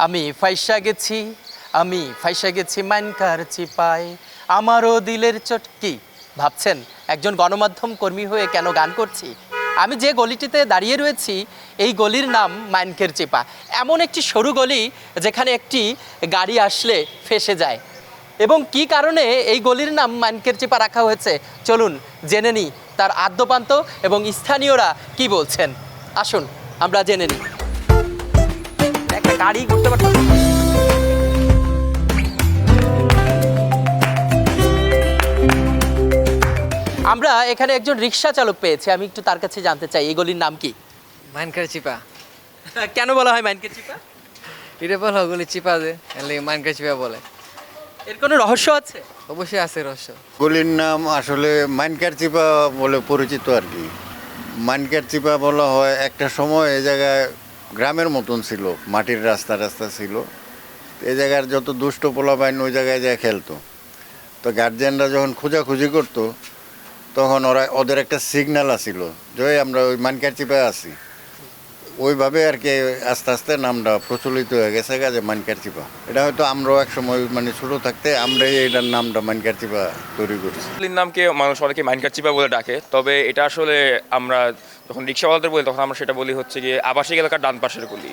আমি ফাইসা গেছি মাইনকার চিপায় আমারও দিলের চটকি। ভাবছেন একজন গণমাধ্যম কর্মী হয়ে কেন গান করছি? আমি যে গলিটিতে দাঁড়িয়ে রয়েছি এই গলির নাম মাইনকের চিপা। এমন একটি সরু গলি যেখানে একটি গাড়ি আসলে ফেসে যায়। এবং কি কারণে এই গলির নাম মাইনকের চিপা রাখা হয়েছে চলুন জেনে নিই তার আদ্যপান্ত এবং স্থানীয়রা কি বলছেন। আসুন আমরা জেনে নিই। একটা গাড়ি ঘুরতে পারতো। আমরা এখানে একজন রিক্সা চালক পেয়েছি, আমি একটু তার কাছে জানতে চাই এই গলির নাম কি? মাইনকার চিপা। কেন বলা হয় মাইনকের চিপা? এটা বলা গলি চিপা যে মাইনকার চিপা বলে। এর কোনো রহস্য আছে? অবশ্যই আছে রহস্য। গলির নাম আসলে মাইনকার চিপা বলে পরিচিত আর কি। মাইনকার চিপা বলা হয়, একটা সময় এই জায়গায় গ্রামের মতন ছিল, মাটির রাস্তা ছিল। এই জায়গার যত দুষ্ট পোলাপাইন ওই জায়গায় যায় খেলতো। তো গার্জিয়ানরা যখন খোঁজাখুঁজি করতো তখন ওদের একটা সিগন্যাল আসিল যে আমরা ওই মাইনকার চিপায় আছি। ওইভাবে আর কি আস্তে আস্তে নামটা প্রচলিত হয়ে গেছে যে মাইনকার চিপা। এটা হয়তো আমরাও এক সময় মানে ছোটো থাকতে আমরাই এটার নামটা মাইনকার চিপা তৈরি করছি। নামকে মানুষ অনেকে মাইনকার চিপা বলে ডাকে, তবে এটা আসলে আমরা যখন রিক্সাওয়ালাদের বলি তখন আমরা সেটা বলি হচ্ছে গিয়ে আবাসিক এলাকার ডান পাশের গলি।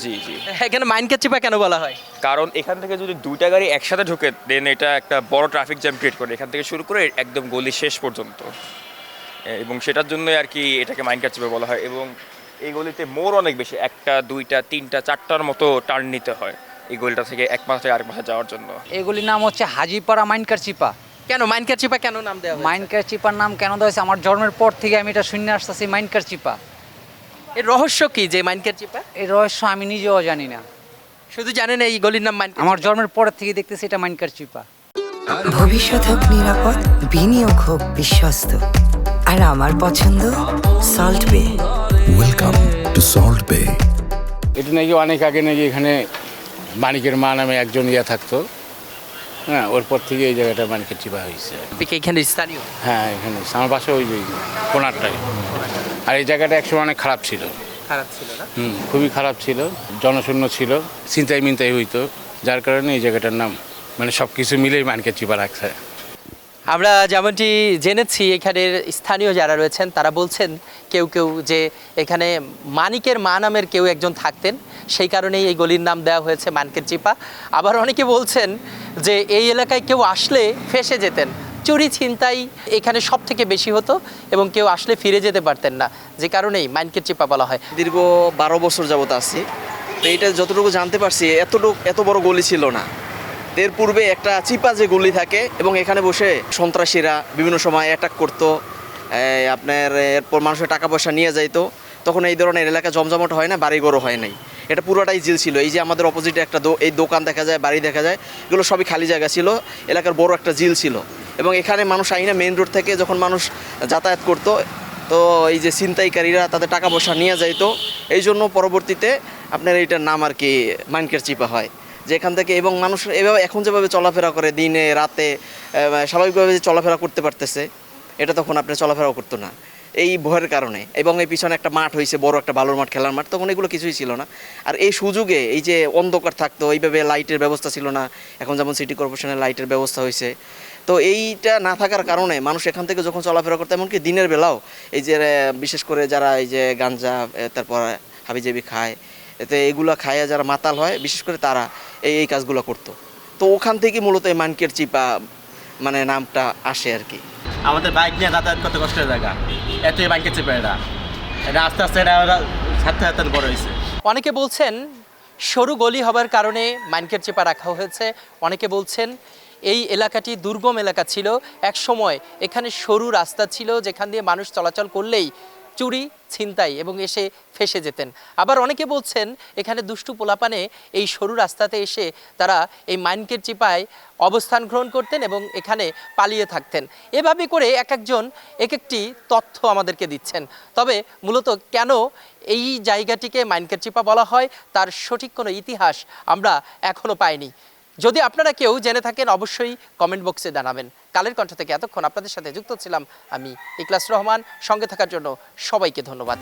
জি জি। এখানে মাইনকের চিপা কেন বলা হয়? কারণ এখান থেকে যদি দুইটা গাড়ি একসাথে ঢুকে দেন এটা একটা বড় ট্রাফিক জ্যাম ক্রিয়েট করে এখান থেকে শুরু করে একদম গলি শেষ পর্যন্ত, এবং সেটার জন্যই আর কি এটাকে মাইনকার চিপা বলা হয়। এবং এই গলিতে মোড় অনেক বেশি, একটা দুইটা তিনটা চারটার মতো টার্ন নিতে হয় এই গলিটা থেকে এক মাথা থেকে আরেক মাথা যাওয়ার জন্য। এগুলির নাম হচ্ছে হাজিপাড়া মাইনকার চিপা। কেন মাইনকার চিপা কেন নাম দেওয়া হয়েছে? মাইনকার চিপার নাম কেন দেওয়া হয়েছে? আমার জন্মের পর থেকে আমি এটা শুনে আসতেছি মাইনকার চিপা। এর রহস্য কি যে মাইনকার চিপা? এই রহস্য আমি নিজেও জানি না, শুধু জানেন এই গলির নাম মাইনকার। আমার জন্মের পর থেকে দেখতেছি এটা মাইনকার চিপা। ভবিষ্যৎ হোক নিরাপদ, বিনিয়োগ হোক বিশ্বস্ত, আর আমার পছন্দ সল্ট বে। ওয়েলকাম টু সল্ট বে। এটা নাকি অনেক আগে নাকি এখানে মানিকের মা নামে একজন থাকতো। হ্যাঁ, ওর পর থেকে এই জায়গাটা মানিকের চিপা হয়েছে। এখানে স্থানীয়? হ্যাঁ, এখানে আমার বাসা ওই কোনারটাই। আর এই জায়গাটা একসময় অনেক খারাপ ছিল। খারাপ ছিল না? খুবই খারাপ ছিল, জনশূন্য ছিল, ছিনতাই মিনতাই হইতো, যার কারণে এই জায়গাটার নাম মানে সব কিছু মিলেই মানিকের চিপা রাখছে। আমরা যেমনটি জেনেছি এখানের স্থানীয় যারা রয়েছেন তারা বলছেন কেউ যে এখানে মানিকের মা নামের কেউ একজন থাকতেন, সেই কারণেই এই গলির নাম দেওয়া হয়েছে মানিকের চিপা। আবার অনেকে বলছেন যে এই এলাকায় কেউ আসলে ফেঁসে যেতেন, চুরি ছিনতাই এখানে সব থেকে বেশি হতো এবং কেউ আসলে ফিরে যেতে পারতেন না, যে কারণেই মানিকের চিপা বলা হয়। দীর্ঘ 12 বছর যাবত আছি, তো এটা যতটুকু জানতে পারছি এত বড় গলি ছিল না। এর পূর্বে একটা চিপা যে গলি থাকে এবং এখানে বসে সন্ত্রাসীরা বিভিন্ন সময় অ্যাটাক করতো, আপনার এরপর মানুষের টাকা পয়সা নিয়ে যাইতো। তখন এই ধরনের এলাকা জমজমাট হয় না, বাড়িঘরও হয় নাই, এটা পুরোটাই জিল ছিল। এই যে আমাদের অপোজিটে একটা এই দোকান দেখা যায়, বাড়ি দেখা যায়, এগুলো সবই খালি জায়গা ছিল, এলাকার বড় একটা জিল ছিল। এবং এখানে মানুষ আইনা মেইন রোড থেকে যখন মানুষ যাতায়াত করতো, তো এই যে ছিনতাইকারীরা তাদের টাকা পয়সা নিয়ে যাইতো, এই জন্য পরবর্তীতে আপনার এইটার নাম আর কি মাইনকার চিপা হয়। যে এখান থেকে এবং মানুষ এভাবে এখন যেভাবে চলাফেরা করে দিনে রাতে স্বাভাবিকভাবে যে চলাফেরা করতে পারতেছে, এটা তখন আপনি চলাফেরাও করতো না এই ভয়ের কারণে। এবং এই পিছনে একটা মাঠ হয়েছে, বড় একটা বালুর মাঠ, খেলার মাঠ, তখন এগুলো কিছুই ছিল না। আর এই সুযোগে এই যে অন্ধকার থাকতো, এইভাবে লাইটের ব্যবস্থা ছিল না, এখন যেমন সিটি কর্পোরেশনের লাইটের ব্যবস্থা হয়েছে, তো এইটা না থাকার কারণে মানুষ এখান থেকে যখন চলাফেরা করতো, এমনকি দিনের বেলাও এই যে বিশেষ করে যারা এই যে গাঞ্জা তারপর হাবিজাবি খায়, এতে এগুলো খায় যারা মাতাল হয় বিশেষ করে তারা এই কাজগুলো করতো। তো ওখান থেকে মূলত এই মানিকের চিপা মানে নামটা আসে আর কি। আমাদের বাইক নিয়ে যাতায়াত করতে কষ্টের জায়গা, এতই মাইনকের চিপা। এটা আস্তে আস্তে ছাড়তে বড় হয়েছে। অনেকে বলছেন সরু গলি হবার কারণে মাইনকের চিপা রাখা হয়েছে, অনেকে বলছেন এই এলাকাটি দুর্গম এলাকা ছিল, এক সময় এখানে সরু রাস্তা ছিল যেখান দিয়ে মানুষ চলাচল করলেই চুরি ছিনতাই এবং এসে ফেঁসে যেতেন। আবার অনেকে বলছেন এখানে দুষ্টু পোলাপানে এই সরু রাস্তাতে এসে তারা এই মাইনকের চিপায় অবস্থান গ্রহণ করতেন এবং এখানে পালিয়ে থাকতেন। এভাবে করে একজন একটি তথ্য আমাদেরকে দিচ্ছেন। তবে মূলত কেন এই জায়গাটিকে মাইনকের চিপা বলা হয় তার সঠিক কোনো ইতিহাস আমরা এখনও পাইনি। যদি আপনারা কেউ জেনে থাকেন অবশ্যই কমেন্ট বক্সে জানাবেন। কালের কণ্ঠ থেকে এতক্ষণ আপনাদের সাথে যুক্ত ছিলাম আমি ইখলাস রহমান। সঙ্গে থাকার জন্য সবাইকে ধন্যবাদ।